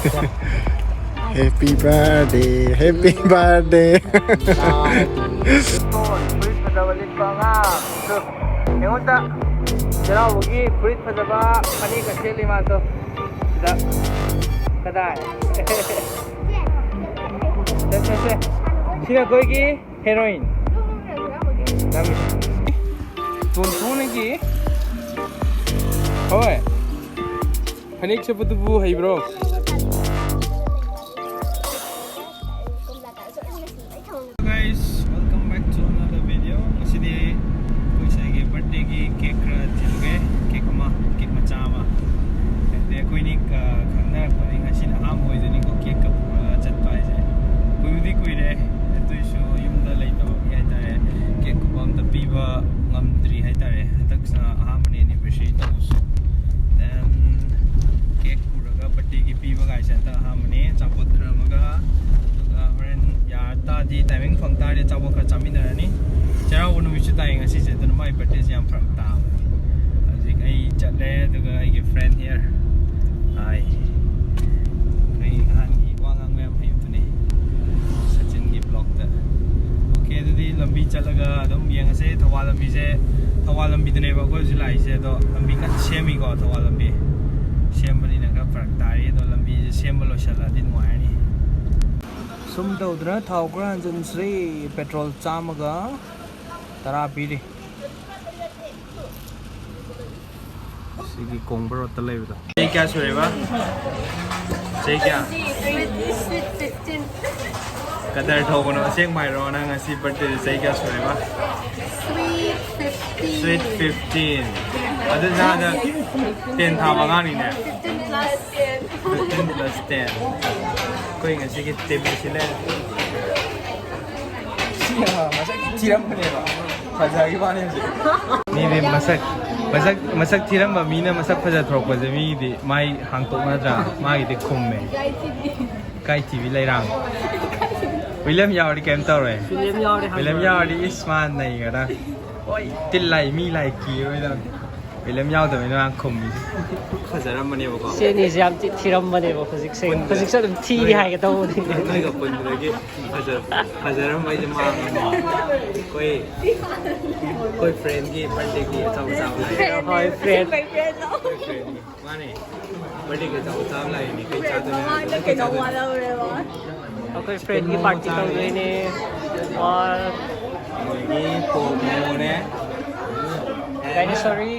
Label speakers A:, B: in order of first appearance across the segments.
A: Happy birthday, happy birthday.
B: 프릿 받아버릴 거가 행운다. 제가 보기 프릿 받아봐. 하니까 셀리마도 자 가다. 됐됐됐. 시나 거기 헤로인. 남이. 돈이 어이. 하니까 저부터 해 bro. Guys, welcome back to another video. Today, koi say birthday ki cake tilge, cake machama. And koi ni khangna ko ni ngasin aham hoi jani ko cake ka chat pai je. Koi udi koi re to isu yumda lai to ya ta cake ko bam ta piba ngamdri hai ta re tak sa aham ni anniversary to us. Then cake pura birthday ki piba ga sa ta aham ni chapot kramaga di timing phang ta de chawo kha chamin na ni Cheiraoba no wish ta inga si se to my birthday jam phang ta ajik ai chat le to ga ai ge friend here ai kai han gi wa ngang mem hai tu ni Sajin gi blog ta okay to di lambi chalaga adum yang se Thabal lambi de ne ba ko ji lai se to lambi ka semi ko Thabal lambi sem bani na ka phang ta ri to lambi sem lo shala din wa ni sum daudra thau gran jan sri petrol chamaga tara piri sigi kongbro ta leba ei kya sureba sei kya
C: sweet 15
B: kadar thau kono seng mai ro na ngasi birthday sei kya sureba
C: sweet 15
B: adu ja da 10 tha ba nga ni ne
C: 15
B: plus 10 koi ngasi ki table sile masak thiram bane ba phajagi bane je ni de masak thiram ba mina masak phaja throk ba je mi de mai hang tok na dra ma gi de khum me kai tv lai rang William Yaoshang kem tar re William Yaoshang is man nai ga da oi til lai mi lai ki oi da William Yaoshang da na khum mi phajaram bane ba ko
D: se ni jam ti thiram bane ba physik se dum thi ri hai ga to ni
B: kai ga pon de ge phajaram mai ma koi friend ki birthday ki chau lai
D: hoi friend
B: mane birthday ke chau lai ni kai cha de
C: cái nó qua đâu rồi bố
D: okay friend ki party to goi ne aur
B: ni pomo ne
D: sorry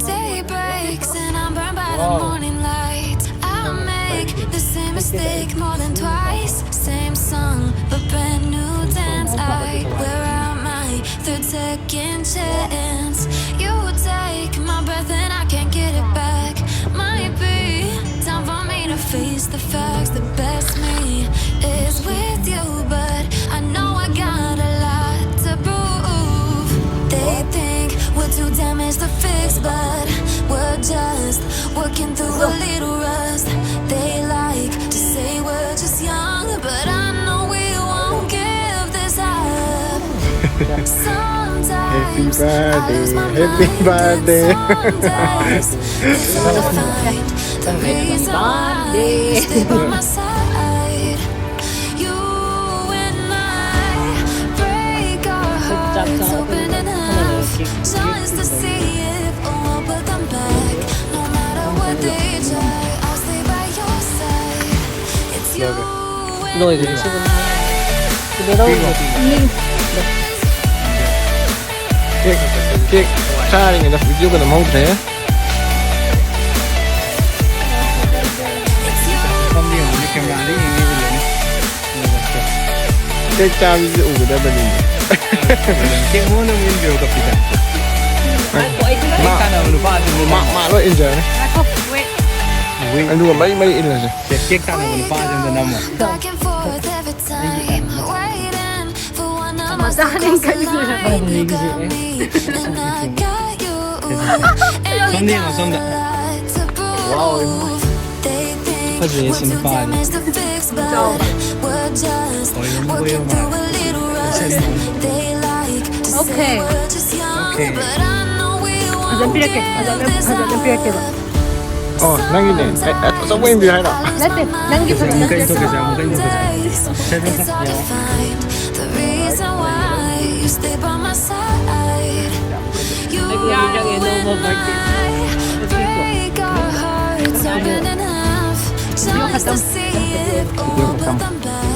E: Day breaks and I'm burned by the morning light. I'll make the same mistake more than twice. Same song, but brand new dance. Where am I? Third second chance. You take my breath and I can't get it back. Might be time for me to face the facts. The best me is with you, but I know I got a lot to prove. They think we're too damaged to fix, but we're just working through a little rust. They like to say we're just young, but I know we won't give this up. Sometimes I lose my mind, and sometimes it's hard to find the reason why you stay by my side. You and I break our hearts open in half, just to see if we'll put them back. No matter what they try, I'll stay by your side. It's you and
D: Noi
E: I.
D: cái sự cái đâu
A: Cake cha ni na video ko na mo thế
B: không đi không camera đi đi
A: cake cha video ko da bani
B: cái món nó nguyên biểu gặp gì
A: ma lo enjoy anh đua mấy in là gì
B: cake ta là một pha trong năm rồi
E: Back and forth every time, waiting for one of
C: mà
E: us
C: ra
E: to
C: nên
E: cross
C: cái
E: the
C: gì
E: line. You got me, and I got you. And we
B: Xong đi nào, xong
E: got
B: đã.
E: a lot to prove. They think
B: fazer esse no par.
E: We're just working through a little rust. They like to say
C: Okay.
E: we're just young,
B: Okay.
E: but I know we won't
C: Adam pirake. Adam pirake ba?
A: Oh, nangitin. Sa way behind ako.
C: Dati, nanggit
B: Kasi
C: sa
B: mukha ito kasi, mukha ito kasi.
E: It's hard to find the reason why you stay by my side. You and I break our hearts open in half just to see it all, but I'm back.